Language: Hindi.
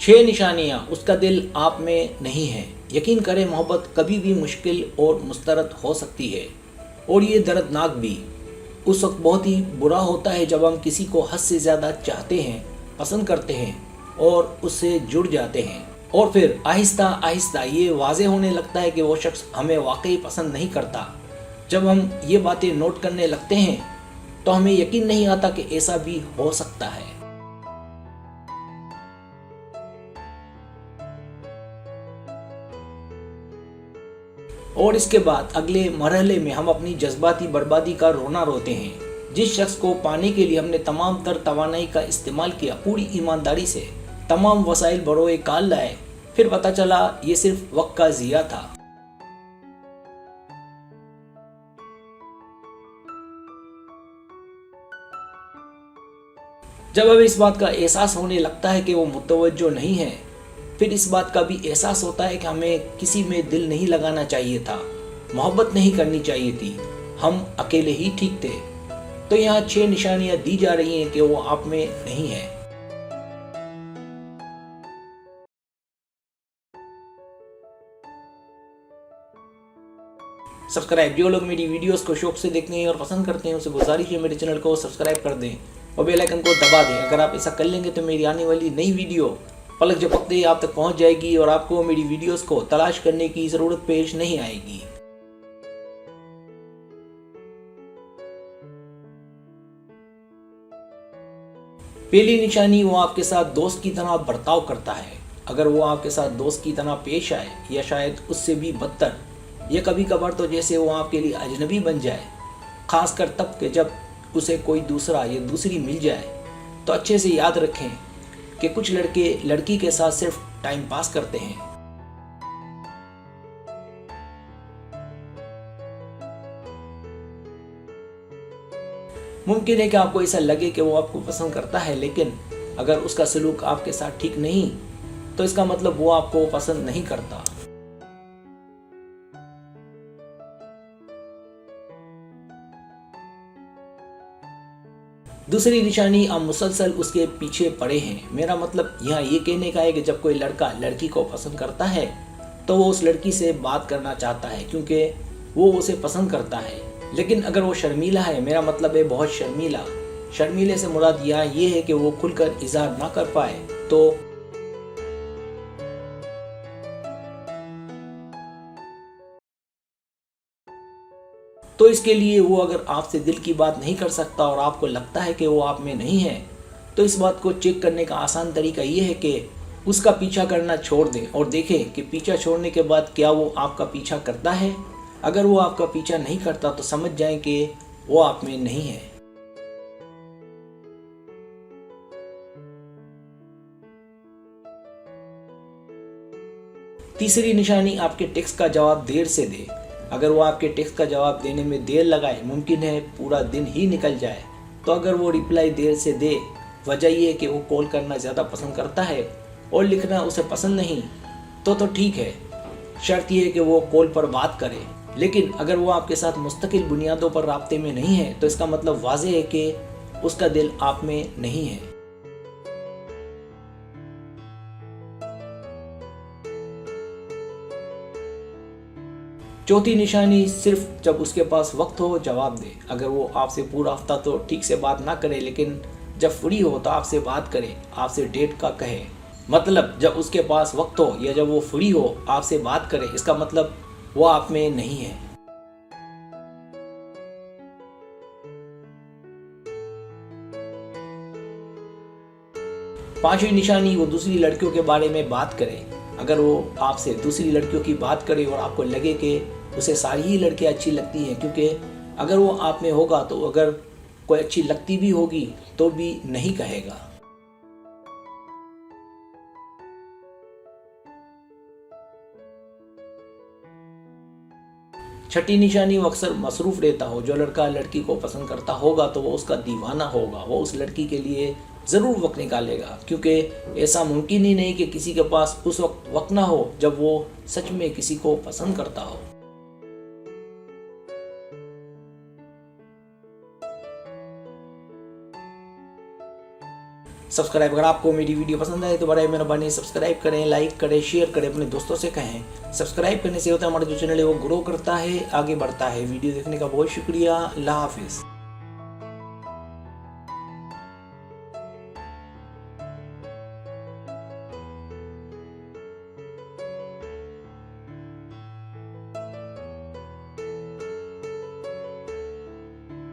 6 निशानियां उसका दिल आप में नहीं है। यकीन करें, मोहब्बत कभी भी मुश्किल और मुस्तरद हो सकती है, और ये दर्दनाक भी। उस वक्त बहुत ही बुरा होता है जब हम किसी को हद से ज़्यादा चाहते हैं, पसंद करते हैं और उससे जुड़ जाते हैं, और फिर आहिस्ता आहिस्ता ये वाज़ेह होने लगता है कि वो शख्स हमें वाकई पसंद नहीं करता। जब हम ये बातें नोट करने लगते हैं तो हमें यकीन नहीं आता कि ऐसा भी हो सकता है। और इसके बाद अगले मरहले में हम अपनी जज्बाती बर्बादी का रोना रोते हैं। जिस शख्स को पाने के लिए हमने तमाम तर तवानाई का इस्तेमाल किया, पूरी ईमानदारी से तमाम वसाइल बरोए काल लाए, फिर पता चला ये सिर्फ वक्त का ज़िया था। जब हमें इस बात का एहसास होने लगता है कि वो मुतवज्जो नहीं है, फिर इस बात का भी एहसास होता है कि हमें किसी में दिल नहीं लगाना चाहिए था, मोहब्बत नहीं करनी चाहिए थी, हम अकेले ही ठीक थे। तो यहाँ 6 निशानियां दी जा रही हैं कि वो आप में नहीं है। सब्सक्राइब, जो लोग मेरी वीडियोस को शौक से देखते हैं और पसंद करते हैं, उसे गुजारिश है मेरे चैनल को सब्सक्राइब कर दें और बेल आइकन को दबा दें। अगर आप ऐसा कर लेंगे तो मेरी आने वाली नई वीडियो पलक झपकते ही आप तक पहुंच जाएगी और आपको मेरी वीडियोस को तलाश करने की ज़रूरत पेश नहीं आएगी। पहली निशानी, वो आपके साथ दोस्त की तरह बर्ताव करता है। अगर वो आपके साथ दोस्त की तरह पेश आए या शायद उससे भी बदतर, या कभी कभार तो जैसे वो आपके लिए अजनबी बन जाए, खासकर तब कि जब उसे कोई दूसरा या दूसरी मिल जाए, तो अच्छे से याद रखें कि कुछ लड़के लड़की के साथ सिर्फ टाइम पास करते हैं। मुमकिन है कि आपको ऐसा लगे कि वो आपको पसंद करता है, लेकिन अगर उसका सलूक आपके साथ ठीक नहीं, तो इसका मतलब वो आपको पसंद नहीं करता। दूसरी निशानी, आप मुसलसल उसके पीछे पड़े हैं। मेरा मतलब यहाँ ये कहने का है कि जब कोई लड़का लड़की को पसंद करता है तो वो उस लड़की से बात करना चाहता है क्योंकि वो उसे पसंद करता है। लेकिन अगर वो शर्मीला है, मेरा मतलब है बहुत शर्मीला, शर्मीले से मुराद यहाँ ये है कि वो खुलकर इजहार ना कर पाए, तो इसके लिए वो अगर आपसे दिल की बात नहीं कर सकता और आपको लगता है कि वो आप में नहीं है, तो इस बात को चेक करने का आसान तरीका ये है कि उसका पीछा करना छोड़ दें और देखें कि पीछा छोड़ने के बाद क्या वो आपका पीछा करता है। अगर वो आपका पीछा नहीं करता तो समझ जाएं कि वो आप में नहीं है। तीसरी निशानी, आपके टेक्स्ट का जवाब देर से दे। अगर वो आपके टेक्स्ट का जवाब देने में देर लगाए, मुमकिन है पूरा दिन ही निकल जाए। तो अगर वो रिप्लाई देर से दे, वजह ये है कि वो कॉल करना ज़्यादा पसंद करता है और लिखना उसे पसंद नहीं, तो ठीक है। शर्त यह है कि वो कॉल पर बात करे। लेकिन अगर वो आपके साथ मुस्तकिल बुनियादों पर राब्ते में नहीं है, तो इसका मतलब वाज़ेह है कि उसका दिल आप में नहीं है। चौथी निशानी, सिर्फ जब उसके पास वक्त हो जवाब दे। अगर वो आपसे पूरा हफ्ता तो ठीक से बात ना करे, लेकिन जब फ्री हो तो आपसे बात करे, आपसे डेट का कहे। मतलब जब उसके पास वक्त हो या जब वो फ्री हो आपसे बात करे, इसका मतलब वो आप में नहीं है। पांचवी निशानी, वो दूसरी लड़कियों के बारे में बात करे। अगर वो आपसे दूसरी लड़कियों की बात करे और आपको लगे कि उसे सारी ही लड़कियां अच्छी लगती हैं, क्योंकि अगर वो आप में होगा तो अगर कोई अच्छी लगती भी होगी तो भी नहीं कहेगा। छठी निशानी, वो अक्सर मसरूफ रहता हो। जो लड़का लड़की को पसंद करता होगा तो वो उसका दीवाना होगा, वो उस लड़की के लिए ज़रूर वक्त निकालेगा, क्योंकि ऐसा मुमकिन ही नहीं कि किसी के पास उस वक्त ना हो जब वो सच में किसी को पसंद करता हो। सब्सक्राइब। अगर आपको मेरी वीडियो पसंद आए तो बड़े मेहरबानी सब्सक्राइब करें, लाइक करें, शेयर करें, अपने दोस्तों से कहें। सब्सक्राइब करने से होता है हमारा जो चैनल है वो ग्रो करता है, आगे बढ़ता है। वीडियो देखने का बहुत शुक्रिया। अल्लाह हाफिज़।